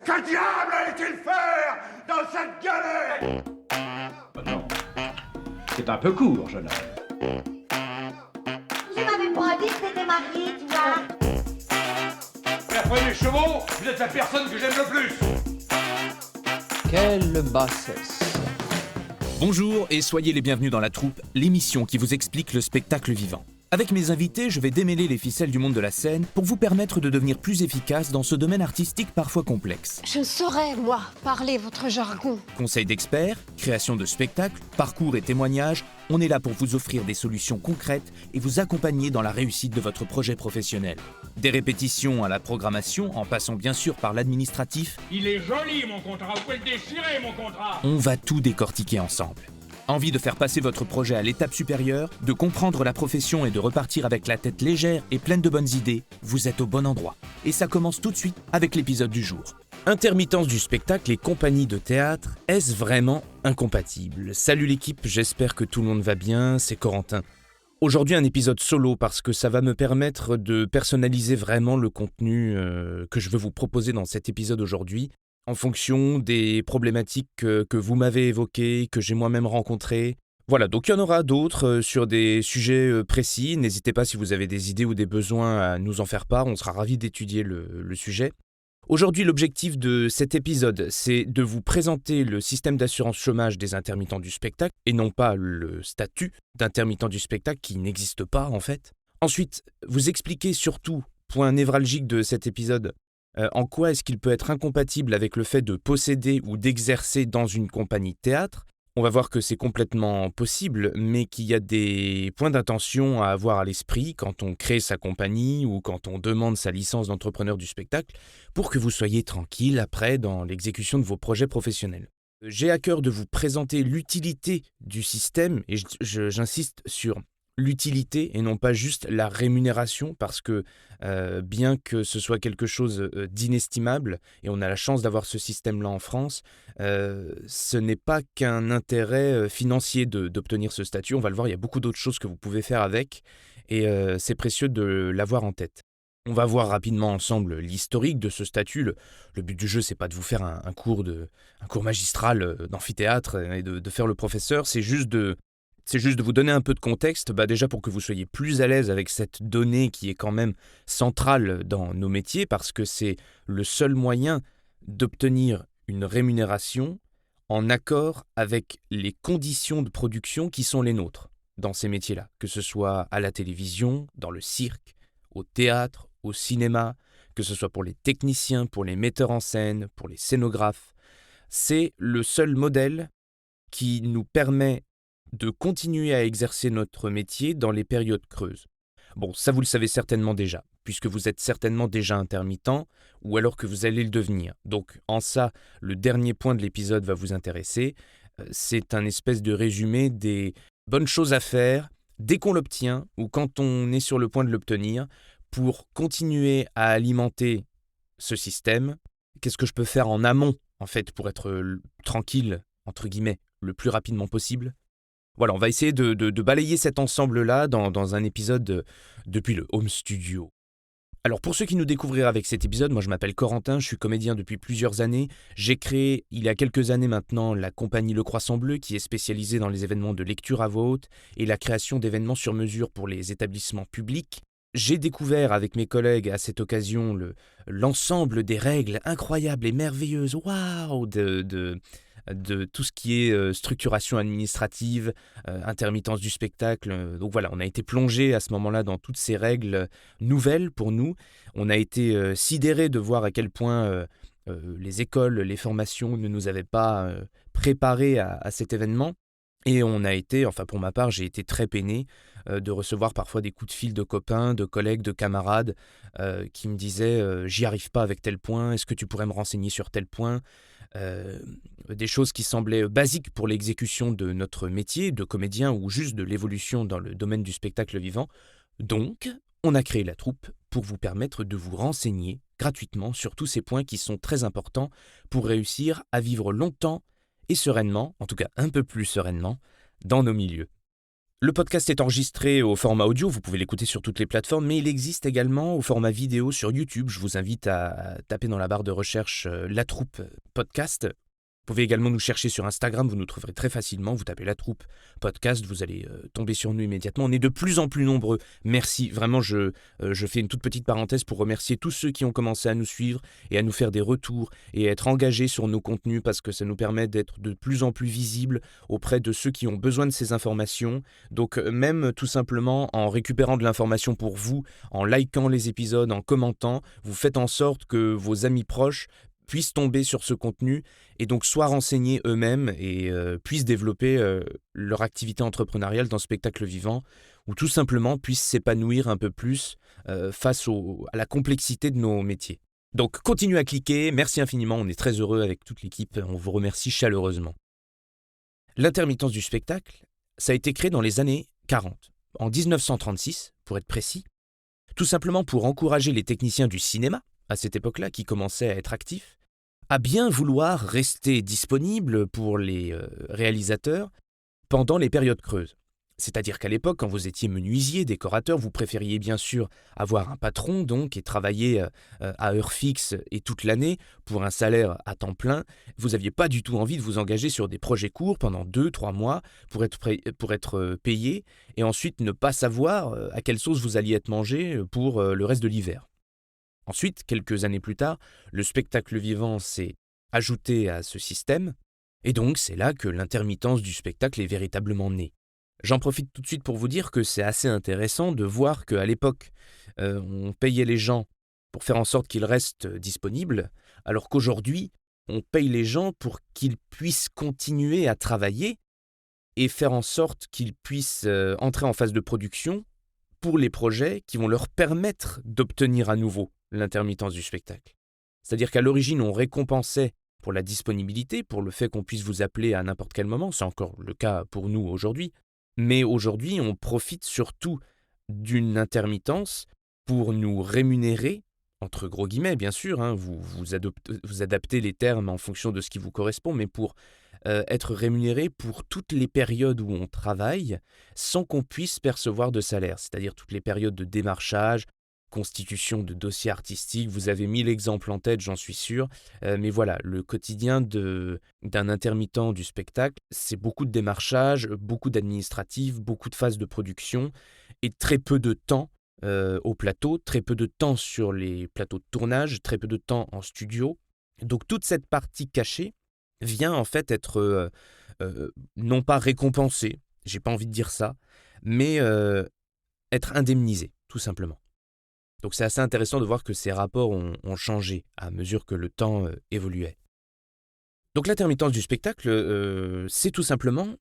Que diable allait-il faire dans cette galère? Non, c'est un peu court, jeune homme. Je m'avais pas dit que t'étais marié, tu vois. Après les chevaux, vous êtes la personne que j'aime le plus. Quelle bassesse. Bonjour et soyez les bienvenus dans La Troupe, l'émission qui vous explique le spectacle vivant. Avec mes invités, je vais démêler les ficelles du monde de la scène pour vous permettre de devenir plus efficace dans ce domaine artistique parfois complexe. Je ne saurais, moi, parler votre jargon. Conseils d'experts, création de spectacles, parcours et témoignages, on est là pour vous offrir des solutions concrètes et vous accompagner dans la réussite de votre projet professionnel. Des répétitions à la programmation, en passant bien sûr par l'administratif. Il est joli mon contrat, vous pouvez le déchirer mon contrat. On va tout décortiquer ensemble. Envie de faire passer votre projet à l'étape supérieure, de comprendre la profession et de repartir avec la tête légère et pleine de bonnes idées, vous êtes au bon endroit. Et ça commence tout de suite avec l'épisode du jour. Intermittence du spectacle et compagnie de théâtre, est-ce vraiment incompatible? Salut l'équipe, j'espère que tout le monde va bien, c'est Corentin. Aujourd'hui un épisode solo parce que ça va me permettre de personnaliser vraiment le contenu que je veux vous proposer dans cet épisode aujourd'hui, en fonction des problématiques que vous m'avez évoquées, que j'ai moi-même rencontrées. Voilà, donc il y en aura d'autres sur des sujets précis. N'hésitez pas si vous avez des idées ou des besoins à nous en faire part, on sera ravis d'étudier le sujet. Aujourd'hui, l'objectif de cet épisode, c'est de vous présenter le système d'assurance chômage des intermittents du spectacle, et non pas le statut d'intermittent du spectacle qui n'existe pas en fait. Ensuite, vous expliquer surtout, point névralgique de cet épisode, en quoi est-ce qu'il peut être incompatible avec le fait de posséder ou d'exercer dans une compagnie de théâtre. On va voir que c'est complètement possible, mais qu'il y a des points d'attention à avoir à l'esprit quand on crée sa compagnie ou quand on demande sa licence d'entrepreneur du spectacle, pour que vous soyez tranquille après dans l'exécution de vos projets professionnels. J'ai à cœur de vous présenter l'utilité du système, et j'insiste sur l'utilité et non pas juste la rémunération, parce que bien que ce soit quelque chose d'inestimable, et on a la chance d'avoir ce système-là en France, ce n'est pas qu'un intérêt financier d'obtenir ce statut. On va le voir, il y a beaucoup d'autres choses que vous pouvez faire avec, et c'est précieux de l'avoir en tête. On va voir rapidement ensemble l'historique de ce statut. Le but du jeu, c'est pas de vous faire un cours magistral d'amphithéâtre et de faire le professeur, c'est juste de vous donner un peu de contexte, déjà pour que vous soyez plus à l'aise avec cette donnée qui est quand même centrale dans nos métiers, parce que c'est le seul moyen d'obtenir une rémunération en accord avec les conditions de production qui sont les nôtres dans ces métiers-là, que ce soit à la télévision, dans le cirque, au théâtre, au cinéma, que ce soit pour les techniciens, pour les metteurs en scène, pour les scénographes. C'est le seul modèle qui nous permet de continuer à exercer notre métier dans les périodes creuses. Bon, ça vous le savez certainement déjà, puisque vous êtes certainement déjà intermittent, ou alors que vous allez le devenir. Donc en ça, le dernier point de l'épisode va vous intéresser. C'est un espèce de résumé des bonnes choses à faire dès qu'on l'obtient, ou quand on est sur le point de l'obtenir, pour continuer à alimenter ce système. Qu'est-ce que je peux faire en amont, en fait, pour être tranquille, entre guillemets, le plus rapidement possible? Voilà, on va essayer de balayer cet ensemble-là dans un épisode depuis le home studio. Alors pour ceux qui nous découvriraient avec cet épisode, moi je m'appelle Corentin, je suis comédien depuis plusieurs années. J'ai créé il y a quelques années maintenant la compagnie Le Croissant Bleu qui est spécialisée dans les événements de lecture à voix haute et la création d'événements sur mesure pour les établissements publics. J'ai découvert avec mes collègues à cette occasion l'ensemble des règles incroyables et merveilleuses, waouh, de tout ce qui est structuration administrative, intermittence du spectacle. Donc voilà, on a été plongé à ce moment-là dans toutes ces règles nouvelles pour nous. On a été sidérés de voir à quel point les écoles, les formations ne nous avaient pas préparés à cet événement. Et on a été, enfin pour ma part, j'ai été très peiné de recevoir parfois des coups de fil de copains, de collègues, de camarades qui me disaient « j'y arrive pas avec tel point, est-ce que tu pourrais me renseigner sur tel point ?» Des choses qui semblaient basiques pour l'exécution de notre métier de comédien ou juste de l'évolution dans le domaine du spectacle vivant. Donc, on a créé la troupe pour vous permettre de vous renseigner gratuitement sur tous ces points qui sont très importants pour réussir à vivre longtemps et sereinement, en tout cas un peu plus sereinement, dans nos milieux. Le podcast est enregistré au format audio, vous pouvez l'écouter sur toutes les plateformes, mais il existe également au format vidéo sur YouTube. Je vous invite à taper dans la barre de recherche La Troupe Podcast. Vous pouvez également nous chercher sur Instagram, vous nous trouverez très facilement. Vous tapez La Troupe Podcast, vous allez tomber sur nous immédiatement. On est de plus en plus nombreux. Merci. Vraiment, je fais une toute petite parenthèse pour remercier tous ceux qui ont commencé à nous suivre et à nous faire des retours et à être engagés sur nos contenus parce que ça nous permet d'être de plus en plus visibles auprès de ceux qui ont besoin de ces informations. Donc même tout simplement en récupérant de l'information pour vous, en likant les épisodes, en commentant, vous faites en sorte que vos amis proches puissent tomber sur ce contenu et donc soient renseignés eux-mêmes et puissent développer leur activité entrepreneuriale dans le spectacle vivant ou tout simplement puissent s'épanouir un peu plus face à la complexité de nos métiers. Donc continuez à cliquer, merci infiniment, on est très heureux avec toute l'équipe, on vous remercie chaleureusement. L'intermittence du spectacle, ça a été créé dans les années 40, en 1936 pour être précis, tout simplement pour encourager les techniciens du cinéma, à cette époque-là, qui commençaient à être actifs, à bien vouloir rester disponibles pour les réalisateurs pendant les périodes creuses. C'est-à-dire qu'à l'époque, quand vous étiez menuisier, décorateur, vous préfériez bien sûr avoir un patron donc et travailler à heure fixe et toute l'année pour un salaire à temps plein. Vous n'aviez pas du tout envie de vous engager sur des projets courts pendant 2-3 mois pour être payé et ensuite ne pas savoir à quelle sauce vous alliez être mangé pour le reste de l'hiver. Ensuite, quelques années plus tard, le spectacle vivant s'est ajouté à ce système, et donc c'est là que l'intermittence du spectacle est véritablement née. J'en profite tout de suite pour vous dire que c'est assez intéressant de voir qu'à l'époque, on payait les gens pour faire en sorte qu'ils restent disponibles, alors qu'aujourd'hui, on paye les gens pour qu'ils puissent continuer à travailler et faire en sorte qu'ils puissent entrer en phase de production pour les projets qui vont leur permettre d'obtenir à nouveau l'intermittence du spectacle. C'est-à-dire qu'à l'origine, on récompensait pour la disponibilité, pour le fait qu'on puisse vous appeler à n'importe quel moment, c'est encore le cas pour nous aujourd'hui, mais aujourd'hui, on profite surtout d'une intermittence pour nous rémunérer, entre gros guillemets bien sûr, vous adaptez les termes en fonction de ce qui vous correspond, mais pour être rémunéré pour toutes les périodes où on travaille sans qu'on puisse percevoir de salaire, c'est-à-dire toutes les périodes de démarchage, constitution de dossiers artistiques, vous avez 1000 exemples en tête, j'en suis sûr, mais voilà, le quotidien d'un intermittent du spectacle, c'est beaucoup de démarchage, beaucoup d'administratif, beaucoup de phases de production et très peu de temps au plateau, très peu de temps sur les plateaux de tournage, très peu de temps en studio. Donc toute cette partie cachée vient en fait être non pas récompensée, j'ai pas envie de dire ça, mais être indemnisée, tout simplement. Donc c'est assez intéressant de voir que ces rapports ont changé à mesure que le temps évoluait. Donc l'intermittence du spectacle, c'est tout simplement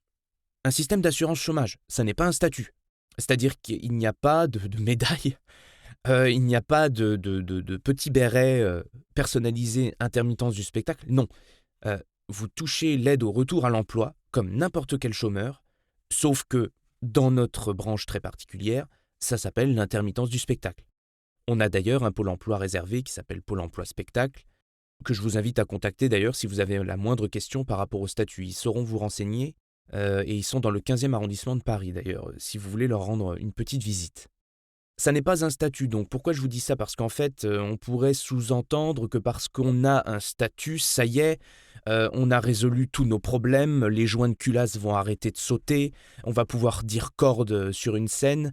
un système d'assurance chômage. Ça n'est pas un statut. C'est-à-dire qu'il n'y a pas de médaille, il n'y a pas de petit béret personnalisé intermittence du spectacle. Non, vous touchez l'aide au retour à l'emploi comme n'importe quel chômeur, sauf que dans notre branche très particulière, ça s'appelle l'intermittence du spectacle. On a d'ailleurs un pôle emploi réservé qui s'appelle Pôle emploi spectacle, que je vous invite à contacter d'ailleurs si vous avez la moindre question par rapport au statut. Ils sauront vous renseigner et ils sont dans le 15e arrondissement de Paris d'ailleurs, si vous voulez leur rendre une petite visite. Ça n'est pas un statut, donc pourquoi je vous dis ça ? Parce qu'en fait, on pourrait sous-entendre que parce qu'on a un statut, ça y est, on a résolu tous nos problèmes, les joints de culasse vont arrêter de sauter, on va pouvoir dire corde sur une scène.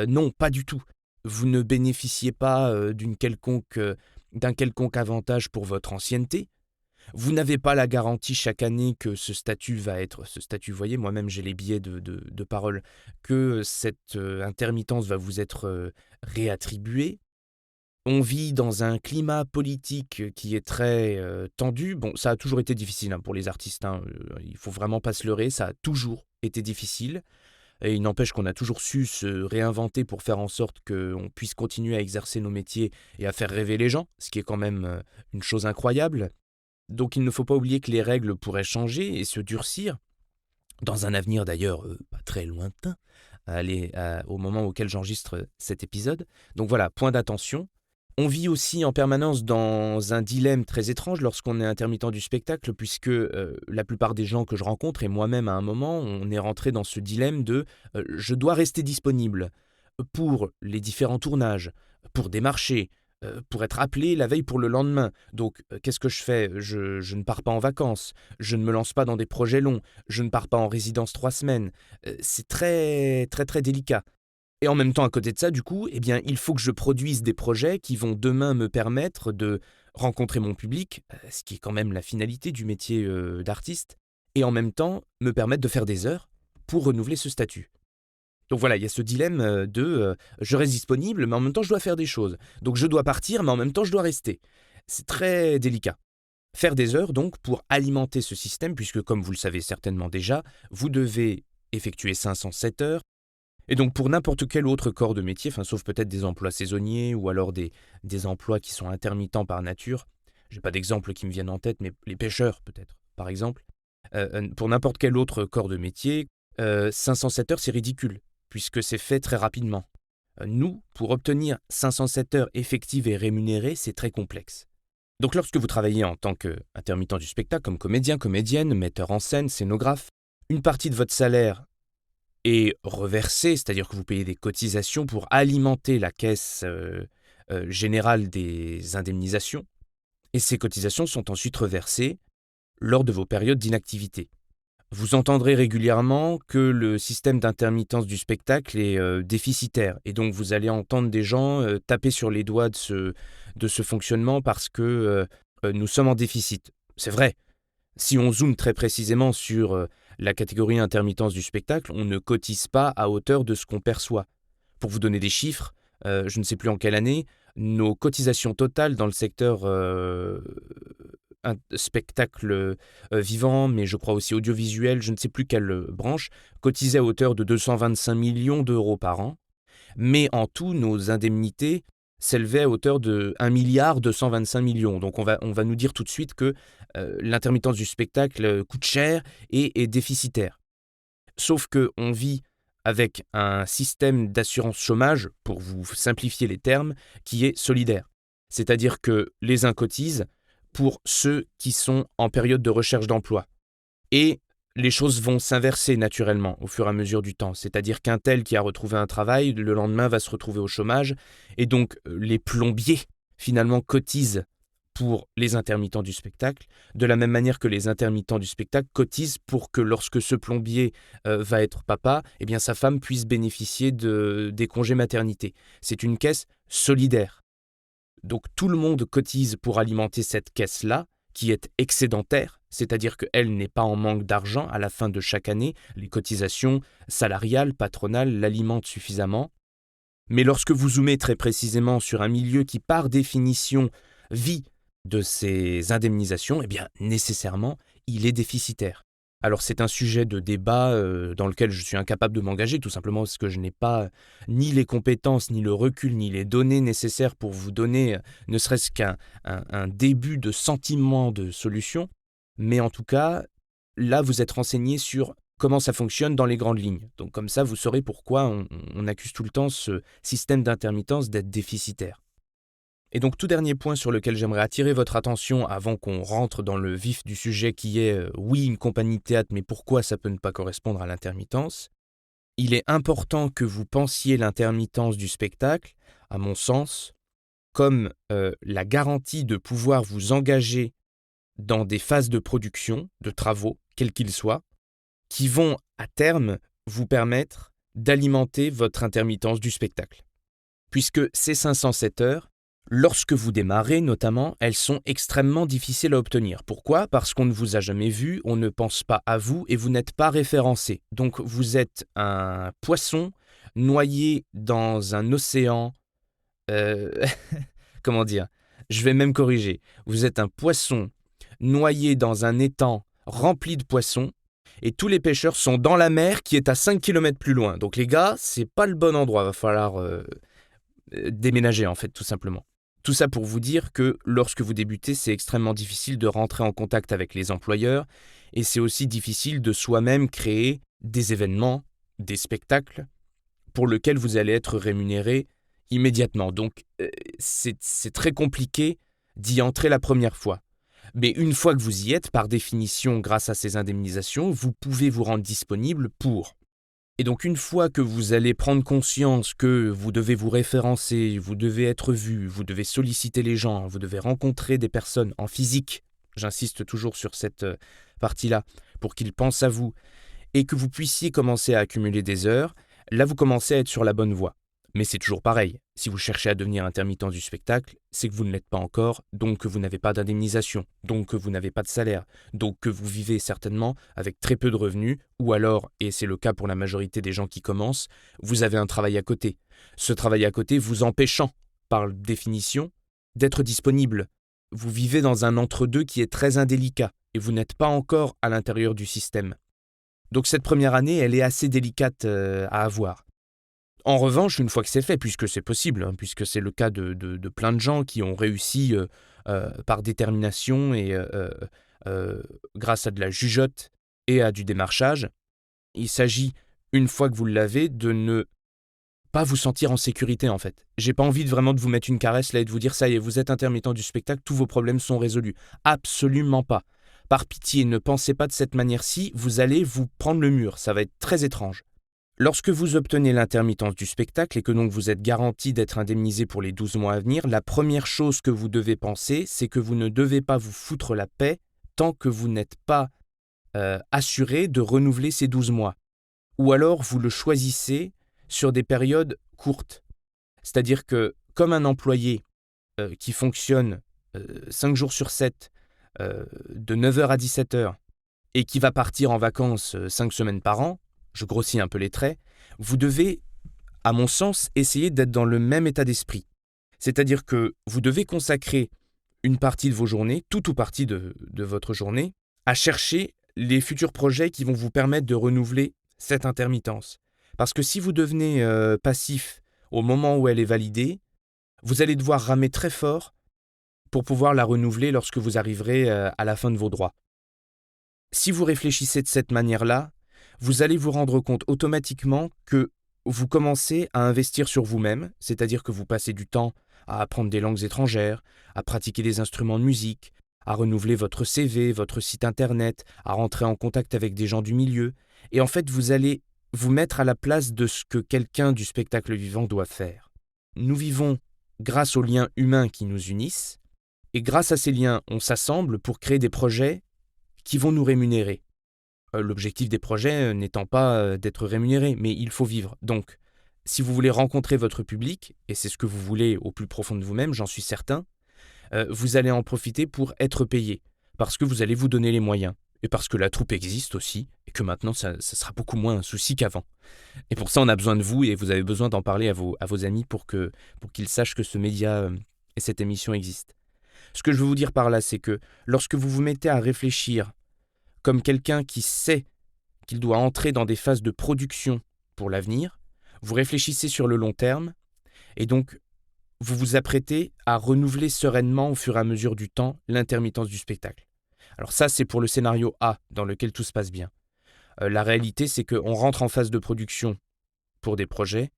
Non, pas du tout. Vous ne bénéficiez pas d'un quelconque avantage pour votre ancienneté. Vous n'avez pas la garantie chaque année que ce statut, vous voyez, moi-même j'ai les billets de parole, que cette intermittence va vous être réattribuée. On vit dans un climat politique qui est très tendu. Bon, ça a toujours été difficile pour les artistes, il ne faut vraiment pas se leurrer, ça a toujours été difficile. Et il n'empêche qu'on a toujours su se réinventer pour faire en sorte qu'on puisse continuer à exercer nos métiers et à faire rêver les gens, ce qui est quand même une chose incroyable. Donc il ne faut pas oublier que les règles pourraient changer et se durcir, dans un avenir d'ailleurs pas très lointain, au moment auquel j'enregistre cet épisode. Donc voilà, point d'attention. On vit aussi en permanence dans un dilemme très étrange lorsqu'on est intermittent du spectacle, puisque la plupart des gens que je rencontre, et moi-même à un moment, on est rentré dans ce dilemme de je dois rester disponible pour les différents tournages, pour des marchés, pour être appelé la veille pour le lendemain. Donc, qu'est-ce que je fais ? Je ne pars pas en vacances, je ne me lance pas dans des projets longs, je ne pars pas en résidence 3 semaines. C'est très, très, très délicat. Et en même temps, à côté de ça, du coup, eh bien, il faut que je produise des projets qui vont demain me permettre de rencontrer mon public, ce qui est quand même la finalité du métier d'artiste, et en même temps me permettre de faire des heures pour renouveler ce statut. Donc voilà, il y a ce dilemme de je reste disponible, mais en même temps je dois faire des choses. Donc je dois partir, mais en même temps je dois rester. C'est très délicat. Faire des heures donc pour alimenter ce système, puisque comme vous le savez certainement déjà, vous devez effectuer 507 heures. Et donc pour n'importe quel autre corps de métier, sauf peut-être des emplois saisonniers ou alors des emplois qui sont intermittents par nature, j'ai pas d'exemple qui me viennent en tête, mais les pêcheurs peut-être, par exemple, pour n'importe quel autre corps de métier, 507 heures c'est ridicule, puisque c'est fait très rapidement. Nous, pour obtenir 507 heures effectives et rémunérées, c'est très complexe. Donc lorsque vous travaillez en tant qu'intermittent du spectacle, comme comédien, comédienne, metteur en scène, scénographe, une partie de votre salaire est reversée, c'est-à-dire que vous payez des cotisations pour alimenter la caisse générale des indemnisations, et ces cotisations sont ensuite reversées lors de vos périodes d'inactivité. Vous entendrez régulièrement que le système d'intermittence du spectacle est déficitaire, et donc vous allez entendre des gens taper sur les doigts de ce fonctionnement parce que nous sommes en déficit. C'est vrai. Si on zoome très précisément sur la catégorie intermittence du spectacle, on ne cotise pas à hauteur de ce qu'on perçoit. Pour vous donner des chiffres, je ne sais plus en quelle année, nos cotisations totales dans le secteur spectacle vivant, mais je crois aussi audiovisuel, je ne sais plus quelle branche, cotisaient à hauteur de 225 millions d'euros par an. Mais en tout, nos indemnités s'élevaient à hauteur de 1,225 milliard. Donc on va nous dire tout de suite que l'intermittence du spectacle coûte cher et est déficitaire. Sauf qu'on vit avec un système d'assurance chômage, pour vous simplifier les termes, qui est solidaire. C'est-à-dire que les uns cotisent pour ceux qui sont en période de recherche d'emploi. Et les choses vont s'inverser naturellement au fur et à mesure du temps. C'est-à-dire qu'un tel qui a retrouvé un travail, le lendemain va se retrouver au chômage. Et donc les plombiers, finalement, cotisent pour les intermittents du spectacle, de la même manière que les intermittents du spectacle cotisent pour que lorsque ce plombier va être papa, eh bien sa femme puisse bénéficier des congés maternité. C'est une caisse solidaire. Donc tout le monde cotise pour alimenter cette caisse-là, qui est excédentaire, c'est-à-dire qu'elle n'est pas en manque d'argent à la fin de chaque année. Les cotisations salariales, patronales l'alimentent suffisamment. Mais lorsque vous zoomez très précisément sur un milieu qui, par définition, vit de ces indemnisations, eh bien, nécessairement, il est déficitaire. Alors c'est un sujet de débat dans lequel je suis incapable de m'engager, tout simplement parce que je n'ai pas ni les compétences, ni le recul, ni les données nécessaires pour vous donner ne serait-ce qu'un début de sentiment de solution. Mais en tout cas, là, vous êtes renseigné sur comment ça fonctionne dans les grandes lignes. Donc comme ça, vous saurez pourquoi on accuse tout le temps ce système d'intermittence d'être déficitaire. Et donc tout dernier point sur lequel j'aimerais attirer votre attention avant qu'on rentre dans le vif du sujet qui est oui, une compagnie de théâtre, mais pourquoi ça peut ne pas correspondre à l'intermittence ? Il est important que vous pensiez l'intermittence du spectacle, à mon sens, comme la garantie de pouvoir vous engager dans des phases de production, de travaux, quels qu'ils soient, qui vont à terme vous permettre d'alimenter votre intermittence du spectacle. Puisque ces 507 heures, lorsque vous démarrez notamment, elles sont extrêmement difficiles à obtenir. Pourquoi ? Parce qu'on ne vous a jamais vu, on ne pense pas à vous et vous n'êtes pas référencé. Donc vous êtes un poisson noyé dans un océan... Comment dire ? Je vais même corriger. Vous êtes un poisson noyé dans un étang rempli de poissons et tous les pêcheurs sont dans la mer qui est à 5 km plus loin. Donc les gars, c'est pas le bon endroit, va falloir déménager en fait, tout simplement. Tout ça pour vous dire que lorsque vous débutez, c'est extrêmement difficile de rentrer en contact avec les employeurs et c'est aussi difficile de soi-même créer des événements, des spectacles pour lesquels vous allez être rémunéré immédiatement. Donc, c'est très compliqué d'y entrer la première fois. Mais une fois que vous y êtes, par définition, grâce à ces indemnisations, vous pouvez vous rendre disponible pour. Et donc, une fois que vous allez prendre conscience que vous devez vous référencer, vous devez être vu, vous devez solliciter les gens, vous devez rencontrer des personnes en physique, j'insiste toujours sur cette partie-là, pour qu'ils pensent à vous, et que vous puissiez commencer à accumuler des heures, là vous commencez à être sur la bonne voie. Mais c'est toujours pareil, si vous cherchez à devenir intermittent du spectacle, c'est que vous ne l'êtes pas encore, donc que vous n'avez pas d'indemnisation, donc que vous n'avez pas de salaire, donc que vous vivez certainement avec très peu de revenus, ou alors, et c'est le cas pour la majorité des gens qui commencent, vous avez un travail à côté. Ce travail à côté vous empêchant, par définition, d'être disponible. Vous vivez dans un entre-deux qui est très indélicat, et vous n'êtes pas encore à l'intérieur du système. Donc cette première année, elle est assez délicate à avoir. En revanche, une fois que c'est fait, puisque c'est possible, puisque c'est le cas de plein de gens qui ont réussi par détermination et grâce à de la jugeote et à du démarchage, il s'agit, une fois que vous l'avez, de ne pas vous sentir en sécurité en fait. J'ai pas envie vraiment de vous mettre une caresse là et de vous dire ça y est, vous êtes intermittent du spectacle, tous vos problèmes sont résolus. Absolument pas. Par pitié, ne pensez pas de cette manière-ci, vous allez vous prendre le mur, ça va être très étrange. Lorsque vous obtenez l'intermittence du spectacle et que donc vous êtes garanti d'être indemnisé pour les 12 mois à venir, la première chose que vous devez penser, c'est que vous ne devez pas vous foutre la paix tant que vous n'êtes pas assuré de renouveler ces 12 mois. Ou alors vous le choisissez sur des périodes courtes. C'est-à-dire que comme un employé qui fonctionne 5 jours sur 7, de 9h à 17h, et qui va partir en vacances 5 semaines par an, je grossis un peu les traits, vous devez, à mon sens, essayer d'être dans le même état d'esprit. C'est-à-dire que vous devez consacrer une partie de vos journées, toute ou partie de votre journée, à chercher les futurs projets qui vont vous permettre de renouveler cette intermittence. Parce que si vous devenez passif au moment où elle est validée, vous allez devoir ramer très fort pour pouvoir la renouveler lorsque vous arriverez à la fin de vos droits. Si vous réfléchissez de cette manière-là, vous allez vous rendre compte automatiquement que vous commencez à investir sur vous-même, c'est-à-dire que vous passez du temps à apprendre des langues étrangères, à pratiquer des instruments de musique, à renouveler votre CV, votre site internet, à rentrer en contact avec des gens du milieu, et en fait vous allez vous mettre à la place de ce que quelqu'un du spectacle vivant doit faire. Nous vivons grâce aux liens humains qui nous unissent, et grâce à ces liens, on s'assemble pour créer des projets qui vont nous rémunérer. L'objectif des projets n'étant pas d'être rémunéré, mais il faut vivre. Donc, si vous voulez rencontrer votre public, et c'est ce que vous voulez au plus profond de vous-même, j'en suis certain, vous allez en profiter pour être payé, parce que vous allez vous donner les moyens, et parce que la troupe existe aussi, et que maintenant ça sera beaucoup moins un souci qu'avant. Et pour ça, on a besoin de vous, et vous avez besoin d'en parler à vos amis pour qu'ils sachent que ce média et cette émission existent. Ce que je veux vous dire par là, c'est que lorsque vous vous mettez à réfléchir comme quelqu'un qui sait qu'il doit entrer dans des phases de production pour l'avenir, vous réfléchissez sur le long terme, et donc vous vous apprêtez à renouveler sereinement au fur et à mesure du temps l'intermittence du spectacle. Alors ça, c'est pour le scénario A, dans lequel tout se passe bien. La réalité, c'est qu'on rentre en phase de production pour des projets,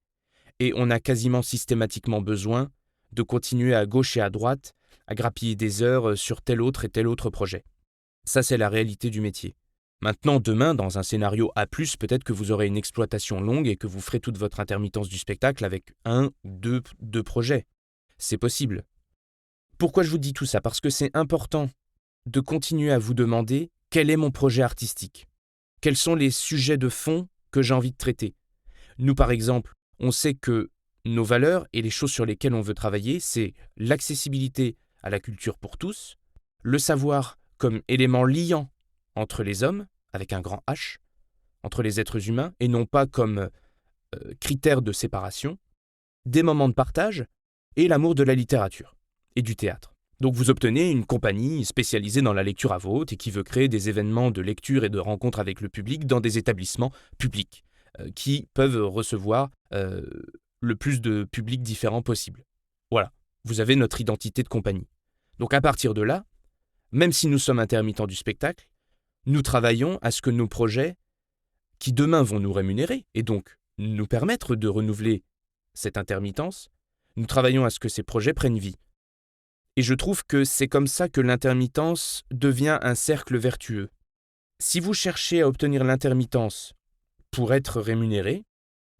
et on a quasiment systématiquement besoin de continuer à gauche et à droite à grappiller des heures sur tel autre et tel autre projet. Ça, c'est la réalité du métier. Maintenant, demain, dans un scénario A+, peut-être que vous aurez une exploitation longue et que vous ferez toute votre intermittence du spectacle avec 1 ou 2 projets. C'est possible. Pourquoi je vous dis tout ça ? Parce que c'est important de continuer à vous demander quel est mon projet artistique ? Quels sont les sujets de fond que j'ai envie de traiter ? Nous, par exemple, on sait que nos valeurs et les choses sur lesquelles on veut travailler, c'est l'accessibilité à la culture pour tous, le savoir comme élément liant entre les hommes, avec un grand H, entre les êtres humains, et non pas comme critère de séparation, des moments de partage et l'amour de la littérature et du théâtre. Donc vous obtenez une compagnie spécialisée dans la lecture à voix haute et qui veut créer des événements de lecture et de rencontres avec le public dans des établissements publics qui peuvent recevoir le plus de publics différents possible. Voilà, vous avez notre identité de compagnie. Donc à partir de là, même si nous sommes intermittents du spectacle, nous travaillons à ce que nos projets, qui demain vont nous rémunérer et donc nous permettre de renouveler cette intermittence, Nous travaillons à ce que ces projets prennent vie. Et je trouve que c'est comme ça que l'intermittence devient un cercle vertueux. Si vous cherchez à obtenir l'intermittence pour être rémunéré,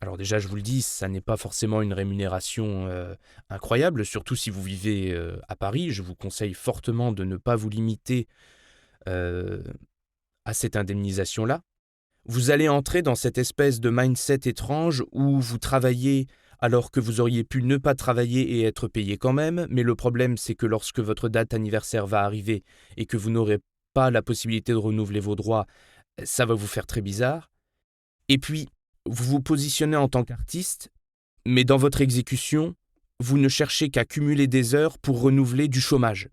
alors déjà je vous le dis, ça n'est pas forcément une rémunération incroyable, surtout si vous vivez à Paris. Je vous conseille fortement de ne pas vous limiter à cette indemnisation-là. Vous allez entrer dans cette espèce de mindset étrange où vous travaillez alors que vous auriez pu ne pas travailler et être payé quand même, mais le problème c'est que lorsque votre date anniversaire va arriver et que vous n'aurez pas la possibilité de renouveler vos droits, ça va vous faire très bizarre. Et puis, vous vous positionnez en tant qu'artiste, mais dans votre exécution, vous ne cherchez qu'à cumuler des heures pour renouveler du chômage.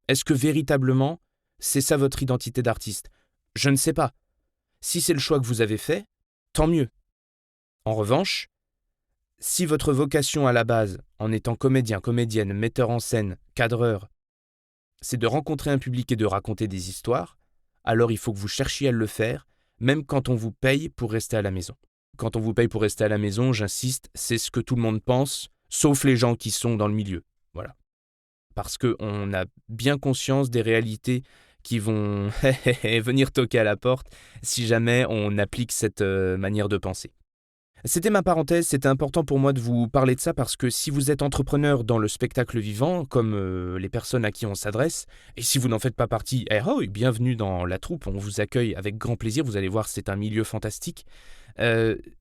Est-ce que véritablement, c'est ça votre identité d'artiste ? Je ne sais pas. Si c'est le choix que vous avez fait, tant mieux. En revanche, si votre vocation à la base, en étant comédien, comédienne, metteur en scène, cadreur, c'est de rencontrer un public et de raconter des histoires, alors il faut que vous cherchiez à le faire, même quand on vous paye pour rester à la maison. Quand on vous paye pour rester à la maison, j'insiste, c'est ce que tout le monde pense, sauf les gens qui sont dans le milieu. Voilà. Parce qu'on a bien conscience des réalités qui vont venir toquer à la porte si jamais on applique cette manière de penser. C'était ma parenthèse, c'était important pour moi de vous parler de ça parce que si vous êtes entrepreneur dans le spectacle vivant, comme les personnes à qui on s'adresse, et si vous n'en faites pas partie, bienvenue dans la troupe, on vous accueille avec grand plaisir, vous allez voir, c'est un milieu fantastique.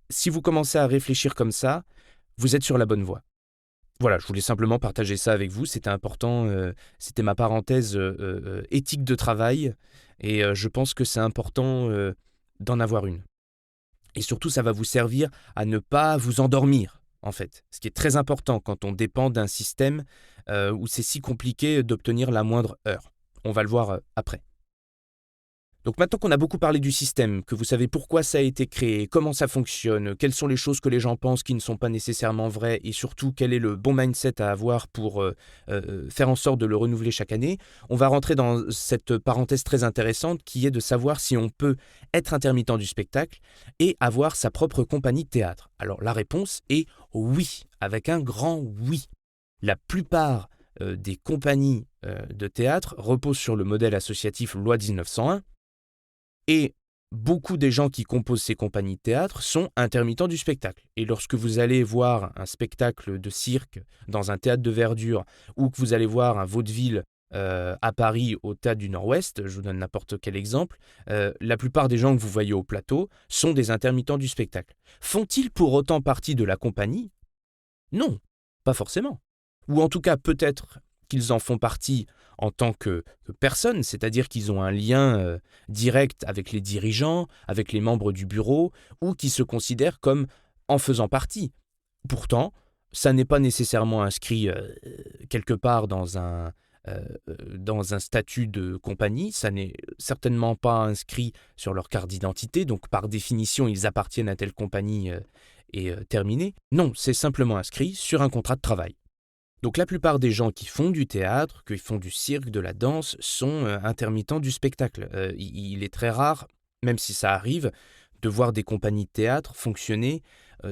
Si vous commencez à réfléchir comme ça, vous êtes sur la bonne voie. Voilà, je voulais simplement partager ça avec vous, c'était important, c'était ma parenthèse éthique de travail, et je pense que c'est important d'en avoir une. Et surtout, ça va vous servir à ne pas vous endormir, en fait. Ce qui est très important quand on dépend d'un système où c'est si compliqué d'obtenir la moindre heure. On va le voir après. Donc maintenant qu'on a beaucoup parlé du système, que vous savez pourquoi ça a été créé, comment ça fonctionne, quelles sont les choses que les gens pensent qui ne sont pas nécessairement vraies, et surtout quel est le bon mindset à avoir pour faire en sorte de le renouveler chaque année, on va rentrer dans cette parenthèse très intéressante qui est de savoir si on peut être intermittent du spectacle et avoir sa propre compagnie de théâtre. Alors la réponse est oui, avec un grand oui. La plupart des compagnies de théâtre reposent sur le modèle associatif loi 1901, et beaucoup des gens qui composent ces compagnies de théâtre sont intermittents du spectacle. Et lorsque vous allez voir un spectacle de cirque dans un théâtre de verdure ou que vous allez voir un vaudeville à Paris au Théâtre du Nord-Ouest, je vous donne n'importe quel exemple, la plupart des gens que vous voyez au plateau sont des intermittents du spectacle. Font-ils pour autant partie de la compagnie ? Non, pas forcément. Ou en tout cas peut-être qu'ils en font partie en tant que personne, c'est-à-dire qu'ils ont un lien direct avec les dirigeants, avec les membres du bureau, ou qui se considèrent comme en faisant partie. Pourtant, ça n'est pas nécessairement inscrit quelque part dans un statut de compagnie, ça n'est certainement pas inscrit sur leur carte d'identité, donc par définition, ils appartiennent à telle compagnie et terminé. Non, c'est simplement inscrit sur un contrat de travail. Donc la plupart des gens qui font du théâtre, qui font du cirque, de la danse, sont intermittents du spectacle. Il est très rare, même si ça arrive, de voir des compagnies de théâtre fonctionner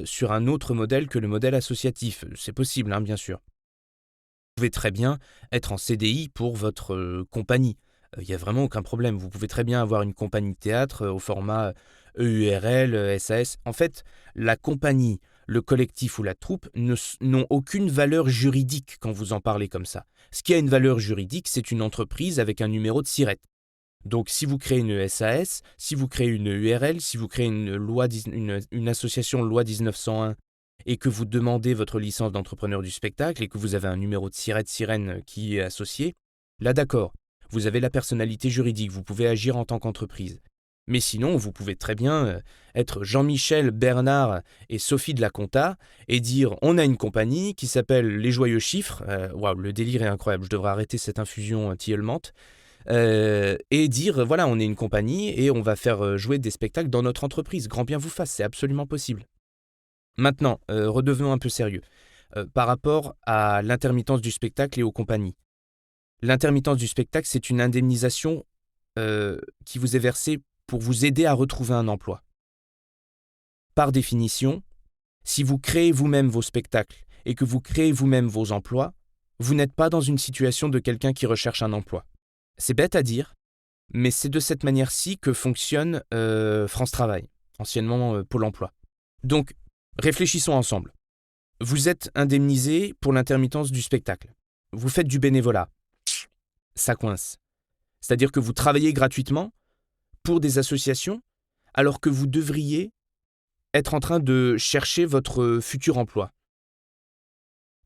sur un autre modèle que le modèle associatif. C'est possible, hein, bien sûr. Vous pouvez très bien être en CDI pour votre compagnie. Il n'y a vraiment aucun problème. Vous pouvez très bien avoir une compagnie de théâtre au format EURL, SAS. En fait, la compagnie, le collectif ou la troupe n'ont aucune valeur juridique quand vous en parlez comme ça. Ce qui a une valeur juridique, c'est une entreprise avec un numéro de SIRET. Donc si vous créez une SAS, si vous créez une URL, si vous créez une association loi 1901 et que vous demandez votre licence d'entrepreneur du spectacle et que vous avez un numéro de SIRET sirène qui est associé, là d'accord, vous avez la personnalité juridique, vous pouvez agir en tant qu'entreprise. Mais sinon, vous pouvez très bien être Jean-Michel, Bernard et Sophie de la Compta et dire « on a une compagnie qui s'appelle Les Joyeux Chiffres ». Waouh, le délire est incroyable, je devrais arrêter cette infusion tilleulmente. Et dire « voilà, on est une compagnie et on va faire jouer des spectacles dans notre entreprise ». Grand bien vous fasse, c'est absolument possible. Maintenant, redevenons un peu sérieux. Par rapport à l'intermittence du spectacle et aux compagnies. L'intermittence du spectacle, c'est une indemnisation qui vous est versée pour vous aider à retrouver un emploi. Par définition, si vous créez vous-même vos spectacles et que vous créez vous-même vos emplois, vous n'êtes pas dans une situation de quelqu'un qui recherche un emploi. C'est bête à dire, mais c'est de cette manière-ci que fonctionne France Travail, anciennement Pôle emploi. Donc, réfléchissons ensemble. Vous êtes indemnisé pour l'intermittence du spectacle. Vous faites du bénévolat. Ça coince. C'est-à-dire que vous travaillez gratuitement pour des associations alors que vous devriez être en train de chercher votre futur emploi.